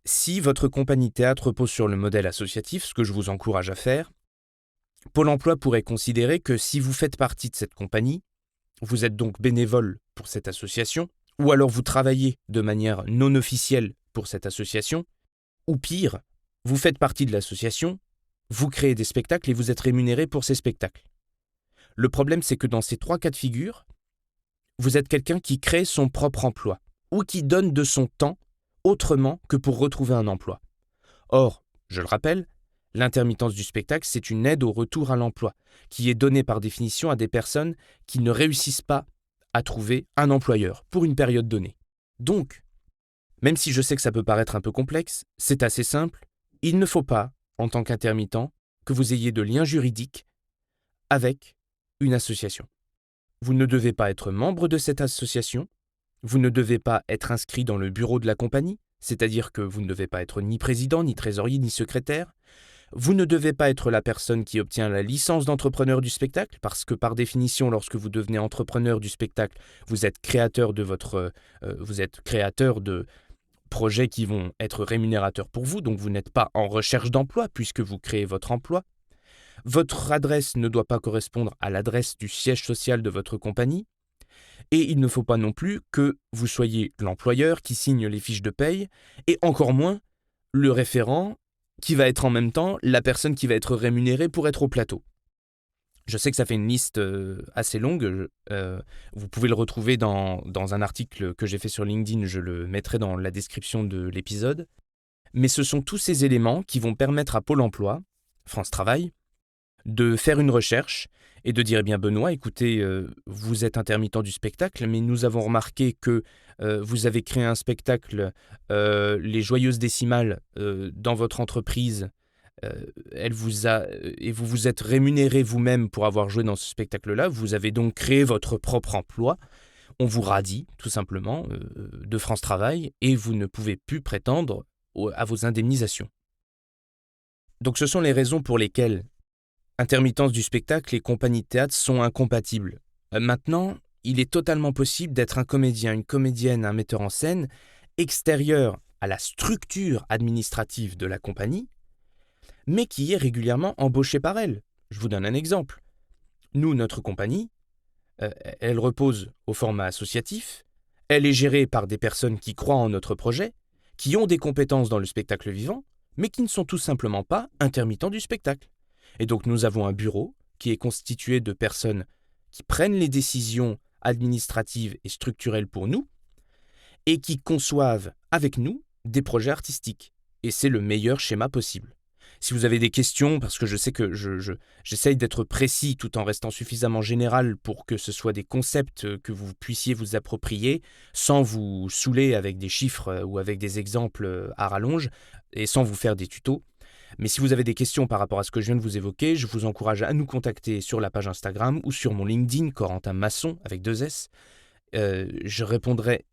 Si votre compagnie théâtre repose sur le modèle associatif, ce que je vous encourage à faire, Pôle emploi pourrait considérer que si vous faites partie de cette compagnie, vous êtes donc bénévole pour cette association, ou alors vous travaillez de manière non officielle pour cette association, ou pire, vous faites partie de l'association, vous créez des spectacles et vous êtes rémunéré pour ces spectacles. Le problème, c'est que dans ces 3 cas de figure, vous êtes quelqu'un qui crée son propre emploi, ou qui donne de son temps autrement que pour retrouver un emploi. Or, je le rappelle, l'intermittence du spectacle, c'est une aide au retour à l'emploi, qui est donnée par définition à des personnes qui ne réussissent pas à trouver un employeur pour une période donnée. Donc, même si je sais que ça peut paraître un peu complexe, c'est assez simple, il ne faut pas, en tant qu'intermittent, que vous ayez de lien juridique avec une association. Vous ne devez pas être membre de cette association, vous ne devez pas être inscrit dans le bureau de la compagnie, c'est-à-dire que vous ne devez pas être ni président, ni trésorier, ni secrétaire. Vous ne devez pas être la personne qui obtient la licence d'entrepreneur du spectacle, parce que par définition, lorsque vous devenez entrepreneur du spectacle, vous êtes créateur de projets qui vont être rémunérateurs pour vous, donc vous n'êtes pas en recherche d'emploi puisque vous créez votre emploi. Votre adresse ne doit pas correspondre à l'adresse du siège social de votre compagnie. Et il ne faut pas non plus que vous soyez l'employeur qui signe les fiches de paye, et encore moins le référent qui va être en même temps la personne qui va être rémunérée pour être au plateau. Je sais que ça fait une liste assez longue, vous pouvez le retrouver dans un article que j'ai fait sur LinkedIn, je le mettrai dans la description de l'épisode. Mais ce sont tous ces éléments qui vont permettre à Pôle emploi, France Travail, de faire une recherche et de dire, eh bien Benoît, écoutez, vous êtes intermittent du spectacle, mais nous avons remarqué que vous avez créé un spectacle, Les Joyeuses Décimales, dans votre entreprise, et vous vous êtes rémunéré vous-même pour avoir joué dans ce spectacle-là, vous avez donc créé votre propre emploi, on vous radie tout simplement de France Travail et vous ne pouvez plus prétendre à vos indemnisations. Donc ce sont les raisons pour lesquelles intermittence du spectacle et compagnie de théâtre sont incompatibles. Maintenant, il est totalement possible d'être un comédien, une comédienne, un metteur en scène extérieur à la structure administrative de la compagnie, mais qui est régulièrement embauché par elle. Je vous donne un exemple. Nous, notre compagnie, elle repose au format associatif, elle est gérée par des personnes qui croient en notre projet, qui ont des compétences dans le spectacle vivant, mais qui ne sont tout simplement pas intermittents du spectacle. Et donc nous avons un bureau qui est constitué de personnes qui prennent les décisions administratives et structurelles pour nous et qui conçoivent avec nous des projets artistiques. Et c'est le meilleur schéma possible. Si vous avez des questions, parce que je sais que j'essaye d'être précis tout en restant suffisamment général pour que ce soit des concepts que vous puissiez vous approprier sans vous saouler avec des chiffres ou avec des exemples à rallonge et sans vous faire des tutos. Mais si vous avez des questions par rapport à ce que je viens de vous évoquer, je vous encourage à nous contacter sur la page Instagram ou sur mon LinkedIn, Corentin Masson, avec 2 S. Je répondrai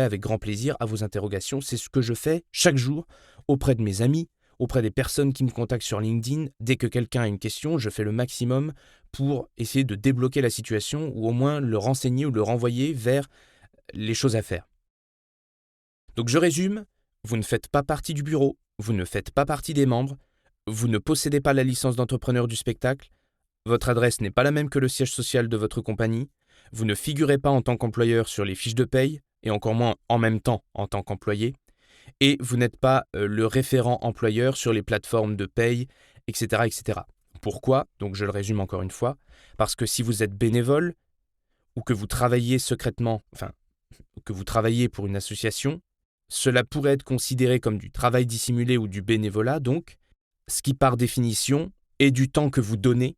avec grand plaisir à vos interrogations. C'est ce que je fais chaque jour auprès de mes amis, auprès des personnes qui me contactent sur LinkedIn. Dès que quelqu'un a une question, je fais le maximum pour essayer de débloquer la situation ou au moins le renseigner ou le renvoyer vers les choses à faire. Donc je résume, vous ne faites pas partie du bureau, vous ne faites pas partie des membres, vous ne possédez pas la licence d'entrepreneur du spectacle, votre adresse n'est pas la même que le siège social de votre compagnie, vous ne figurez pas en tant qu'employeur sur les fiches de paye, et encore moins en même temps en tant qu'employé, et vous n'êtes pas le référent employeur sur les plateformes de paye, etc., etc. Pourquoi ? Donc je le résume encore une fois, parce que si vous êtes bénévole, ou que vous travaillez secrètement, que vous travaillez pour une association, cela pourrait être considéré comme du travail dissimulé ou du bénévolat, donc, ce qui par définition est du temps que vous donnez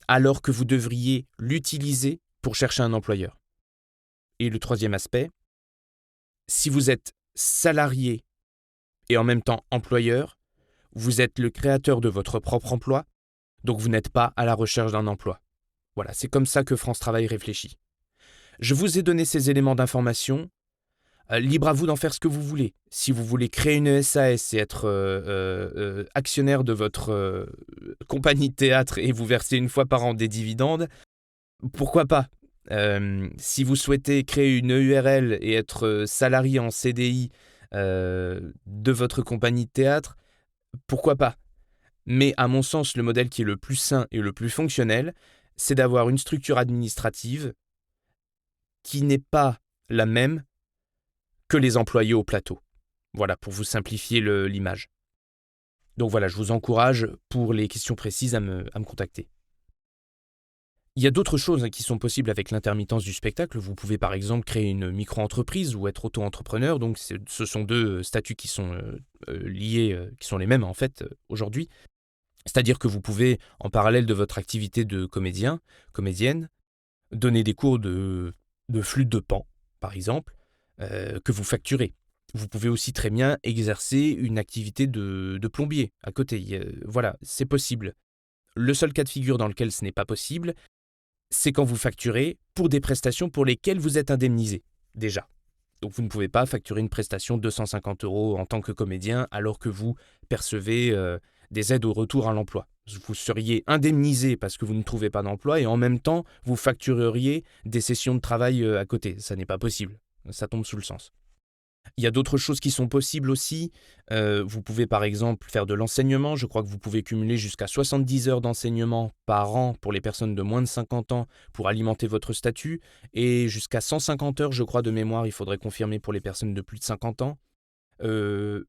alors que vous devriez l'utiliser pour chercher un employeur. Et le troisième aspect, si vous êtes salarié et en même temps employeur, vous êtes le créateur de votre propre emploi, donc vous n'êtes pas à la recherche d'un emploi. Voilà, c'est comme ça que France Travail réfléchit. Je vous ai donné ces éléments d'information. Libre à vous d'en faire ce que vous voulez. Si vous voulez créer une SAS et être actionnaire de votre compagnie de théâtre et vous verser une fois par an des dividendes, pourquoi pas ? Si vous souhaitez créer une URL et être salarié en CDI de votre compagnie de théâtre, pourquoi pas ? Mais à mon sens, le modèle qui est le plus sain et le plus fonctionnel, c'est d'avoir une structure administrative qui n'est pas la même que les employés au plateau. Voilà, pour vous simplifier l'image. Donc voilà, je vous encourage, pour les questions précises, à me contacter. Il y a d'autres choses qui sont possibles avec l'intermittence du spectacle. Vous pouvez par exemple créer une micro-entreprise ou être auto-entrepreneur. Donc ce sont deux statuts qui sont liés, qui sont les mêmes en fait aujourd'hui. C'est-à-dire que vous pouvez, en parallèle de votre activité de comédien, comédienne, donner des cours de flûte de Pan, par exemple, que vous facturez. Vous pouvez aussi très bien exercer une activité de plombier à côté. Voilà, c'est possible. Le seul cas de figure dans lequel ce n'est pas possible, c'est quand vous facturez pour des prestations pour lesquelles vous êtes indemnisé, déjà. Donc vous ne pouvez pas facturer une prestation de 250 € en tant que comédien alors que vous percevez des aides au retour à l'emploi. Vous seriez indemnisé parce que vous ne trouvez pas d'emploi et en même temps, vous factureriez des sessions de travail à côté. Ça n'est pas possible. Ça tombe sous le sens. Il y a d'autres choses qui sont possibles aussi. Vous pouvez par exemple faire de l'enseignement. Je crois que vous pouvez cumuler jusqu'à 70 heures d'enseignement par an pour les personnes de moins de 50 ans pour alimenter votre statut et jusqu'à 150 heures, je crois, de mémoire, il faudrait confirmer pour les personnes de plus de 50 ans.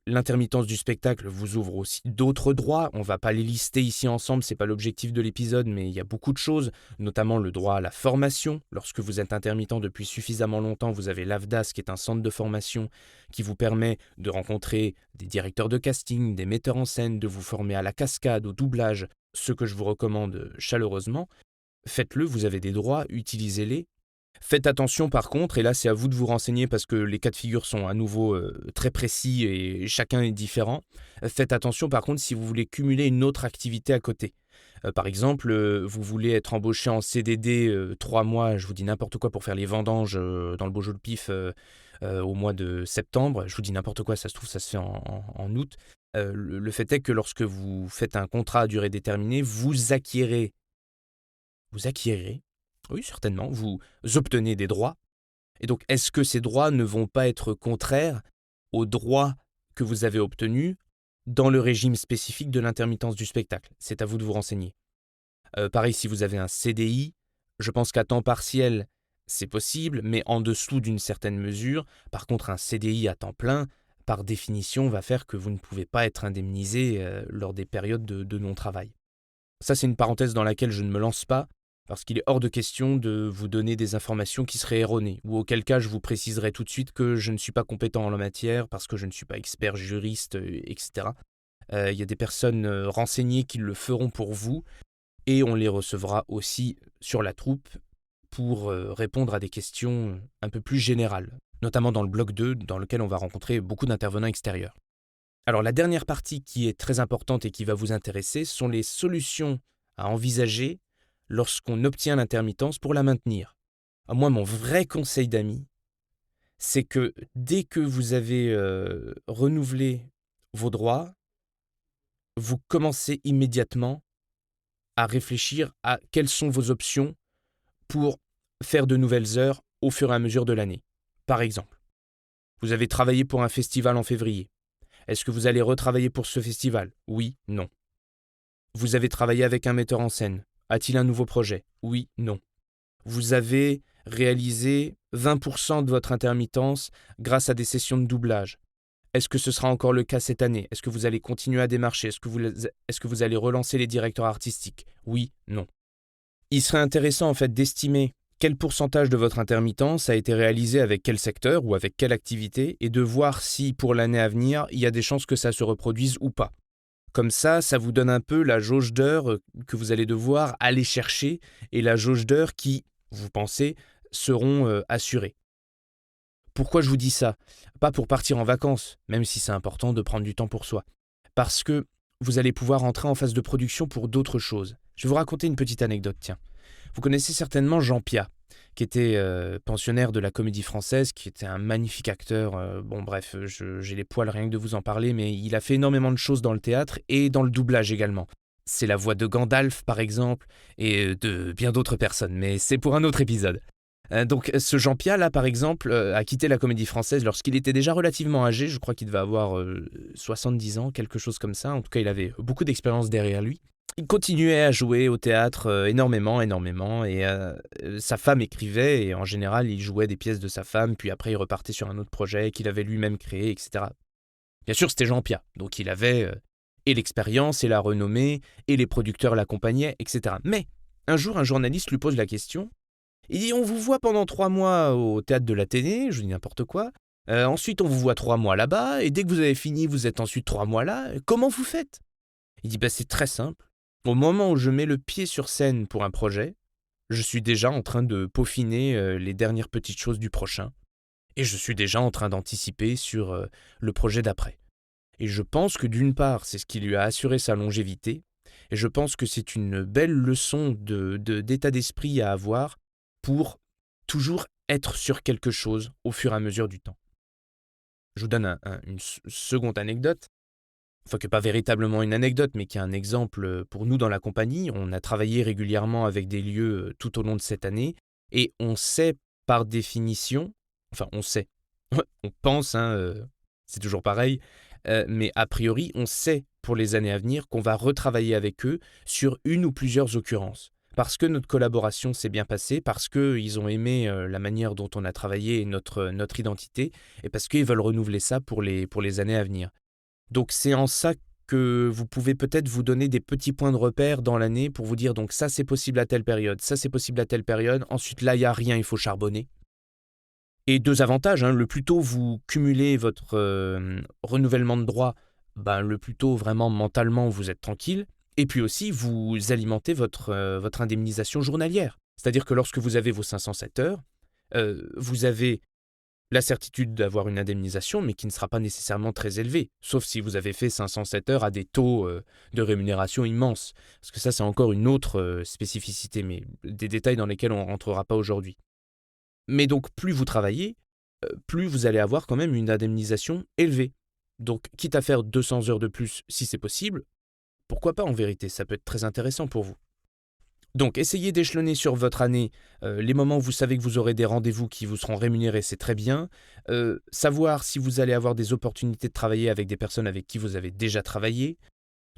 L'intermittence du spectacle vous ouvre aussi d'autres droits. On ne va pas les lister ici ensemble, ce n'est pas l'objectif de l'épisode, mais il y a beaucoup de choses, notamment le droit à la formation. Lorsque vous êtes intermittent depuis suffisamment longtemps, vous avez l'AFDAS qui est un centre de formation qui vous permet de rencontrer des directeurs de casting, des metteurs en scène, de vous former à la cascade, au doublage, ce que je vous recommande chaleureusement. Faites-le, vous avez des droits, utilisez-les. Faites attention par contre, et là c'est à vous de vous renseigner parce que les cas de figure sont à nouveau très précis et chacun est différent. Faites attention par contre si vous voulez cumuler une autre activité à côté. Par exemple, vous voulez être embauché en CDD 3 mois, je vous dis n'importe quoi, pour faire les vendanges dans le Beaujolais Pif au mois de septembre. Je vous dis n'importe quoi, ça se trouve ça se fait en août. Le fait est que lorsque vous faites un contrat à durée déterminée, vous acquérez, oui, certainement, vous obtenez des droits. Et donc, est-ce que ces droits ne vont pas être contraires aux droits que vous avez obtenus dans le régime spécifique de l'intermittence du spectacle ? C'est à vous de vous renseigner. Pareil, si vous avez un CDI, je pense qu'à temps partiel, c'est possible, mais en dessous d'une certaine mesure. Par contre, un CDI à temps plein, par définition, va faire que vous ne pouvez pas être indemnisé lors des périodes de non-travail. Ça, c'est une parenthèse dans laquelle je ne me lance pas, parce qu'il est hors de question de vous donner des informations qui seraient erronées, ou auquel cas je vous préciserai tout de suite que je ne suis pas compétent en la matière, parce que je ne suis pas expert juriste, etc. Il y a des personnes renseignées qui le feront pour vous, et on les recevra aussi sur la troupe pour répondre à des questions un peu plus générales, notamment dans le bloc 2, dans lequel on va rencontrer beaucoup d'intervenants extérieurs. Alors la dernière partie qui est très importante et qui va vous intéresser sont les solutions à envisager lorsqu'on obtient l'intermittence pour la maintenir. Moi, mon vrai conseil d'ami, c'est que dès que vous avez renouvelé vos droits, vous commencez immédiatement à réfléchir à quelles sont vos options pour faire de nouvelles heures au fur et à mesure de l'année. Par exemple, vous avez travaillé pour un festival en février. Est-ce que vous allez retravailler pour ce festival ? Oui, non. Vous avez travaillé avec un metteur en scène. A-t-il un nouveau projet ? Oui, non. Vous avez réalisé 20% de votre intermittence grâce à des sessions de doublage. Est-ce que ce sera encore le cas cette année ? Est-ce que vous allez continuer à démarcher ? Est-ce que vous allez relancer les directeurs artistiques ? Oui, non. Il serait intéressant en fait d'estimer quel pourcentage de votre intermittence a été réalisé avec quel secteur ou avec quelle activité et de voir si pour l'année à venir, il y a des chances que ça se reproduise ou pas. Comme ça vous donne un peu la jauge d'heures que vous allez devoir aller chercher et la jauge d'heures qui, vous pensez, seront assurées. Pourquoi je vous dis ça ? Pas pour partir en vacances, même si c'est important de prendre du temps pour soi. Parce que vous allez pouvoir entrer en phase de production pour d'autres choses. Je vais vous raconter une petite anecdote, tiens. Vous connaissez certainement Jean Piat, qui était pensionnaire de la Comédie Française, qui était un magnifique acteur. J'ai les poils rien que de vous en parler, mais il a fait énormément de choses dans le théâtre et dans le doublage également. C'est la voix de Gandalf, par exemple, et de bien d'autres personnes, mais c'est pour un autre épisode. Donc ce Jean Piat, là, par exemple, a quitté la Comédie Française lorsqu'il était déjà relativement âgé. Je crois qu'il devait avoir 70 ans, quelque chose comme ça. En tout cas, il avait beaucoup d'expérience derrière lui. Il continuait à jouer au théâtre énormément, et sa femme écrivait, et en général, il jouait des pièces de sa femme, puis après, il repartait sur un autre projet qu'il avait lui-même créé, etc. Bien sûr, c'était Jean Piat, donc il avait et l'expérience, et la renommée, et les producteurs l'accompagnaient, etc. Mais, un jour, un journaliste lui pose la question. Il dit « On vous voit pendant 3 mois au théâtre de l'Athénée, je dis n'importe quoi. Ensuite, on vous voit 3 mois là-bas, et dès que vous avez fini, vous êtes ensuite 3 mois là. Comment vous faites ?» Il dit « C'est très simple. Au moment où je mets le pied sur scène pour un projet, je suis déjà en train de peaufiner les dernières petites choses du prochain, et je suis déjà en train d'anticiper sur le projet d'après. Et je pense que d'une part, c'est ce qui lui a assuré sa longévité, et je pense que c'est une belle leçon d'état d'esprit à avoir pour toujours être sur quelque chose au fur et à mesure du temps. » Je vous donne une seconde anecdote, enfin que pas véritablement une anecdote, mais qui est un exemple pour nous dans la compagnie. On a travaillé régulièrement avec des lieux tout au long de cette année, et on sait par définition, enfin on sait, on pense, c'est toujours pareil, mais a priori on sait pour les années à venir qu'on va retravailler avec eux sur une ou plusieurs occurrences. Parce que notre collaboration s'est bien passée, parce qu'ils ont aimé la manière dont on a travaillé et notre identité, et parce qu'ils veulent renouveler ça pour les années à venir. Donc c'est en ça que vous pouvez peut-être vous donner des petits points de repère dans l'année pour vous dire donc ça c'est possible à telle période, ça c'est possible à telle période, ensuite là il n'y a rien, il faut charbonner. Et 2 avantages, le plus tôt vous cumulez votre renouvellement de droit, le plus tôt vraiment mentalement vous êtes tranquille. Et puis aussi, vous alimentez votre indemnisation journalière. C'est-à-dire que lorsque vous avez vos 507 heures, vous avez la certitude d'avoir une indemnisation, mais qui ne sera pas nécessairement très élevée, sauf si vous avez fait 507 heures à des taux de rémunération immenses. Parce que ça, c'est encore une autre spécificité, mais des détails dans lesquels on ne rentrera pas aujourd'hui. Mais donc, plus vous travaillez, plus vous allez avoir quand même une indemnisation élevée. Donc, quitte à faire 200 heures de plus si c'est possible, pourquoi pas en vérité, ça peut être très intéressant pour vous. Donc essayez d'échelonner sur votre année les moments où vous savez que vous aurez des rendez-vous qui vous seront rémunérés, c'est très bien. Savoir si vous allez avoir des opportunités de travailler avec des personnes avec qui vous avez déjà travaillé.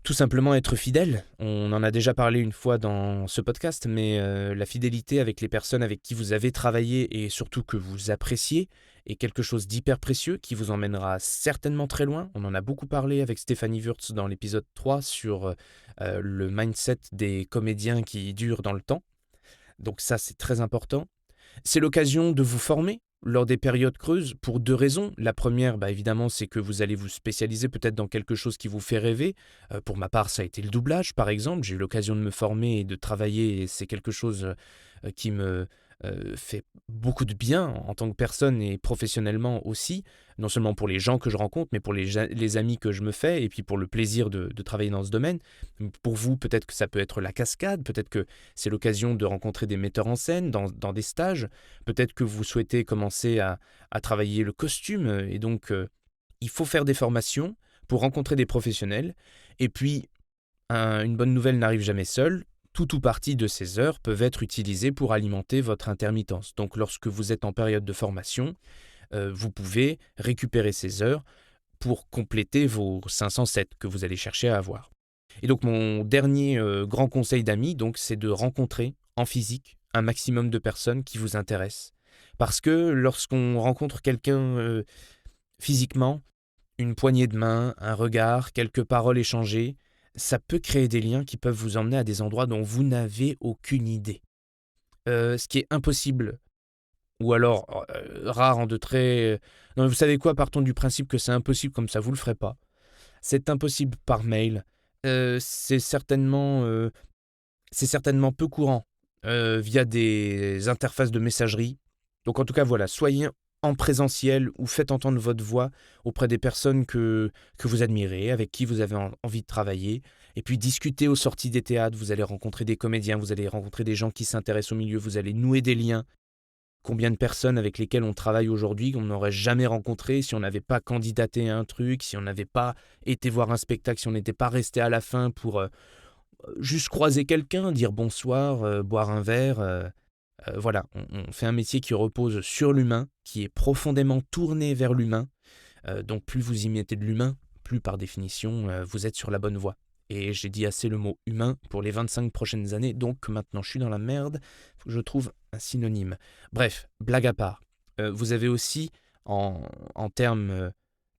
Tout simplement être fidèle. On en a déjà parlé une fois dans ce podcast, mais la fidélité avec les personnes avec qui vous avez travaillé et surtout que vous appréciez est quelque chose d'hyper précieux qui vous emmènera certainement très loin. On en a beaucoup parlé avec Stéphanie Wurtz dans l'épisode 3 sur le mindset des comédiens qui durent dans le temps. Donc ça, c'est très important. C'est l'occasion de vous former lors des périodes creuses pour 2 raisons. La première, évidemment, c'est que vous allez vous spécialiser peut-être dans quelque chose qui vous fait rêver. Pour ma part, ça a été le doublage, par exemple. J'ai eu l'occasion de me former et de travailler, et c'est quelque chose qui me fait beaucoup de bien en tant que personne et professionnellement aussi, non seulement pour les gens que je rencontre, mais pour les amis que je me fais, et puis pour le plaisir de travailler dans ce domaine. Pour vous, peut-être que ça peut être la cascade, peut-être que c'est l'occasion de rencontrer des metteurs en scène dans des stages, peut-être que vous souhaitez commencer à travailler le costume, et donc il faut faire des formations pour rencontrer des professionnels, et puis une bonne nouvelle n'arrive jamais seule. Tout ou partie de ces heures peuvent être utilisées pour alimenter votre intermittence. Donc lorsque vous êtes en période de formation, vous pouvez récupérer ces heures pour compléter vos 507 que vous allez chercher à avoir. Et donc mon dernier grand conseil d'amis, c'est de rencontrer en physique un maximum de personnes qui vous intéressent. Parce que lorsqu'on rencontre quelqu'un physiquement, une poignée de main, un regard, quelques paroles échangées, ça peut créer des liens qui peuvent vous emmener à des endroits dont vous n'avez aucune idée. Ce qui est impossible, ou alors rare en de très... Non, vous savez quoi, partons du principe que c'est impossible, comme ça vous le ferez pas. C'est impossible par mail. C'est certainement peu courant via des interfaces de messagerie. Donc en tout cas, voilà, soyez en présentiel ou faites entendre votre voix auprès des personnes que vous admirez, avec qui vous avez envie de travailler. Et puis discutez aux sorties des théâtres, vous allez rencontrer des comédiens, vous allez rencontrer des gens qui s'intéressent au milieu, vous allez nouer des liens. Combien de personnes avec lesquelles on travaille aujourd'hui qu'on n'aurait jamais rencontré si on n'avait pas candidaté à un truc, si on n'avait pas été voir un spectacle, si on n'était pas resté à la fin pour juste croiser quelqu'un, dire bonsoir, boire un verre. Voilà, on fait un métier qui repose sur l'humain, qui est profondément tourné vers l'humain. Donc plus vous y mettez de l'humain, plus par définition vous êtes sur la bonne voie. Et j'ai dit assez le mot humain pour les 25 prochaines années, donc maintenant je suis dans la merde, faut que je trouve un synonyme. Bref, blague à part, vous avez aussi, en termes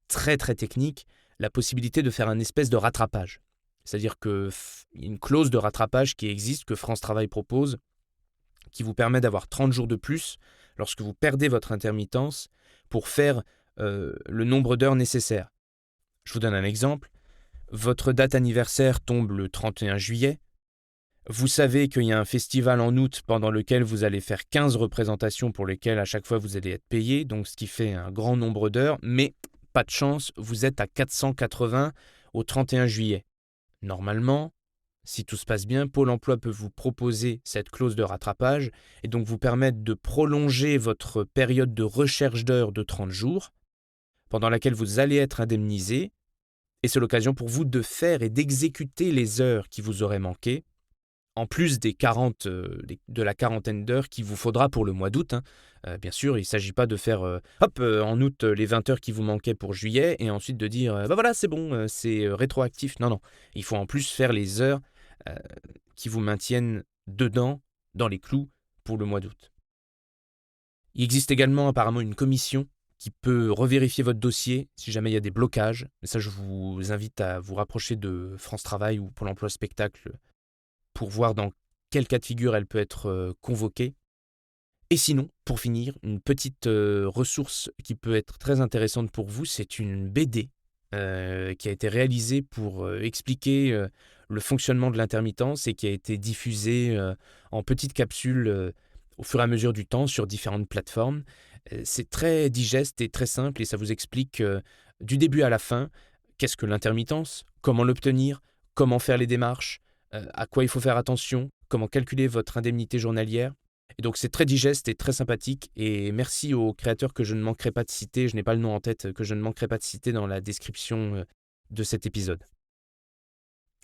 très très techniques, la possibilité de faire un espèce de rattrapage. C'est-à-dire qu'il y a une clause de rattrapage qui existe, que France Travail propose, qui vous permet d'avoir 30 jours de plus lorsque vous perdez votre intermittence pour faire le nombre d'heures nécessaires. Je vous donne un exemple. Votre date anniversaire tombe le 31 juillet. Vous savez qu'il y a un festival en août pendant lequel vous allez faire 15 représentations pour lesquelles à chaque fois vous allez être payé, donc ce qui fait un grand nombre d'heures, mais pas de chance, vous êtes à 480 au 31 juillet. Normalement, si tout se passe bien, Pôle emploi peut vous proposer cette clause de rattrapage et donc vous permettre de prolonger votre période de recherche d'heures de 30 jours, pendant laquelle vous allez être indemnisé. Et c'est l'occasion pour vous de faire et d'exécuter les heures qui vous auraient manqué, en plus de la quarantaine d'heures qu'il vous faudra pour le mois d'août. Bien sûr, il ne s'agit pas de faire en août les 20 heures qui vous manquaient pour juillet et ensuite de dire voilà, c'est bon, c'est rétroactif. Non, il faut en plus faire les heures qui vous maintiennent dedans, dans les clous, pour le mois d'août. Il existe également apparemment une commission qui peut revérifier votre dossier si jamais il y a des blocages. Mais ça, je vous invite à vous rapprocher de France Travail ou Pôle emploi spectacle pour voir dans quel cas de figure elle peut être convoquée. Et sinon, pour finir, une petite ressource qui peut être très intéressante pour vous, c'est une BD qui a été réalisée pour expliquer le fonctionnement de l'intermittence et qui a été diffusée en petites capsules au fur et à mesure du temps sur différentes plateformes. C'est très digeste et très simple et ça vous explique du début à la fin qu'est-ce que l'intermittence, comment l'obtenir, comment faire les démarches, à quoi il faut faire attention, comment calculer votre indemnité journalière. Et donc c'est très digeste et très sympathique et merci aux créateurs que je ne manquerai pas de citer, je n'ai pas le nom en tête, que je ne manquerai pas de citer dans la description de cet épisode.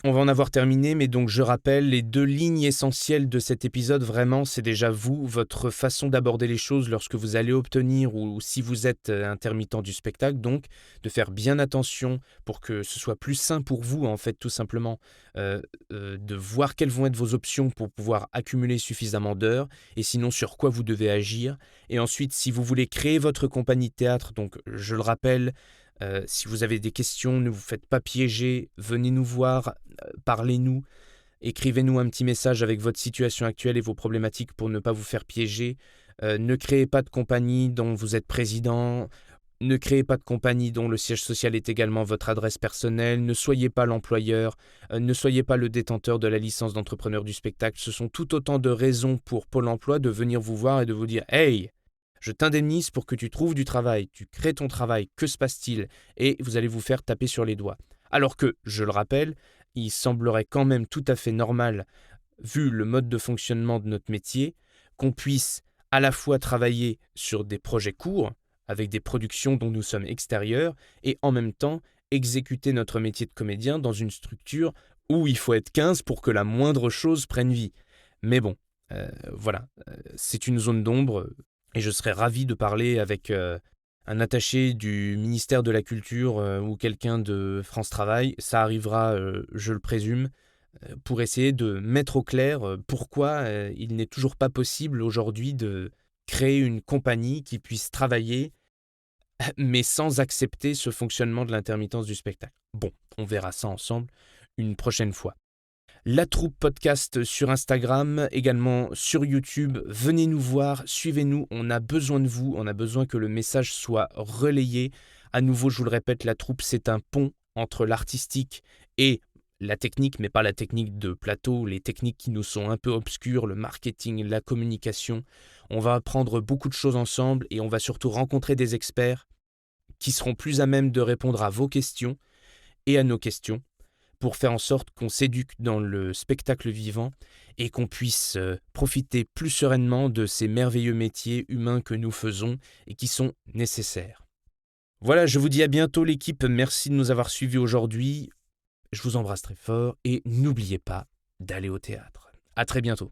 On va en avoir terminé, mais donc je rappelle, les 2 lignes essentielles de cet épisode, vraiment, c'est déjà vous, votre façon d'aborder les choses lorsque vous allez obtenir ou si vous êtes intermittent du spectacle, donc de faire bien attention pour que ce soit plus sain pour vous, en fait, tout simplement, de voir quelles vont être vos options pour pouvoir accumuler suffisamment d'heures, et sinon sur quoi vous devez agir. Et ensuite, si vous voulez créer votre compagnie de théâtre, donc je le rappelle, si vous avez des questions, ne vous faites pas piéger, venez nous voir, parlez-nous, écrivez-nous un petit message avec votre situation actuelle et vos problématiques pour ne pas vous faire piéger. Ne créez pas de compagnie dont vous êtes président, ne créez pas de compagnie dont le siège social est également votre adresse personnelle, ne soyez pas l'employeur, ne soyez pas le détenteur de la licence d'entrepreneur du spectacle. Ce sont tout autant de raisons pour Pôle emploi de venir vous voir et de vous dire « Hey !» Je t'indemnise pour que tu trouves du travail, tu crées ton travail, que se passe-t-il ? Et vous allez vous faire taper sur les doigts. Alors que, je le rappelle, il semblerait quand même tout à fait normal, vu le mode de fonctionnement de notre métier, qu'on puisse à la fois travailler sur des projets courts, avec des productions dont nous sommes extérieurs, et en même temps exécuter notre métier de comédien dans une structure où il faut être 15 pour que la moindre chose prenne vie. Mais bon, voilà, c'est une zone d'ombre. Et je serais ravi de parler avec un attaché du ministère de la Culture ou quelqu'un de France Travail. Ça arrivera, je le présume, pour essayer de mettre au clair pourquoi il n'est toujours pas possible aujourd'hui de créer une compagnie qui puisse travailler, mais sans accepter ce fonctionnement de l'intermittence du spectacle. Bon, on verra ça ensemble une prochaine fois. La Troupe Podcast sur Instagram, également sur YouTube. Venez nous voir, suivez-nous, on a besoin de vous, on a besoin que le message soit relayé. À nouveau, je vous le répète, La Troupe, c'est un pont entre l'artistique et la technique, mais pas la technique de plateau, les techniques qui nous sont un peu obscures, le marketing, la communication. On va apprendre beaucoup de choses ensemble et on va surtout rencontrer des experts qui seront plus à même de répondre à vos questions et à nos questions pour faire en sorte qu'on s'éduque dans le spectacle vivant et qu'on puisse profiter plus sereinement de ces merveilleux métiers humains que nous faisons et qui sont nécessaires. Voilà, je vous dis à bientôt l'équipe, merci de nous avoir suivis aujourd'hui. Je vous embrasse très fort et n'oubliez pas d'aller au théâtre. À très bientôt.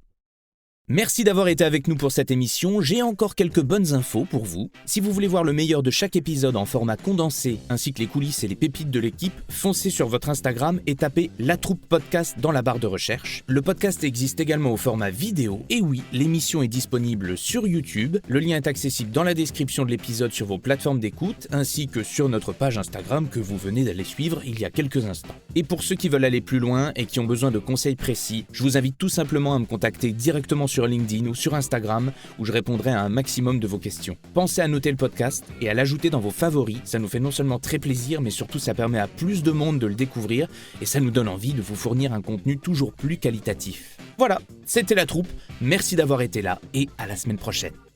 Merci d'avoir été avec nous pour cette émission. J'ai encore quelques bonnes infos pour vous. Si vous voulez voir le meilleur de chaque épisode en format condensé, ainsi que les coulisses et les pépites de l'équipe, foncez sur votre Instagram et tapez La Troupe Podcast dans la barre de recherche. Le podcast existe également au format vidéo. Et oui, l'émission est disponible sur YouTube. Le lien est accessible dans la description de l'épisode sur vos plateformes d'écoute, ainsi que sur notre page Instagram que vous venez d'aller suivre il y a quelques instants. Et pour ceux qui veulent aller plus loin et qui ont besoin de conseils précis, je vous invite tout simplement à me contacter directement sur LinkedIn ou sur Instagram où je répondrai à un maximum de vos questions. Pensez à noter le podcast et à l'ajouter dans vos favoris, ça nous fait non seulement très plaisir mais surtout ça permet à plus de monde de le découvrir et ça nous donne envie de vous fournir un contenu toujours plus qualitatif. Voilà, c'était La Troupe, merci d'avoir été là et à la semaine prochaine.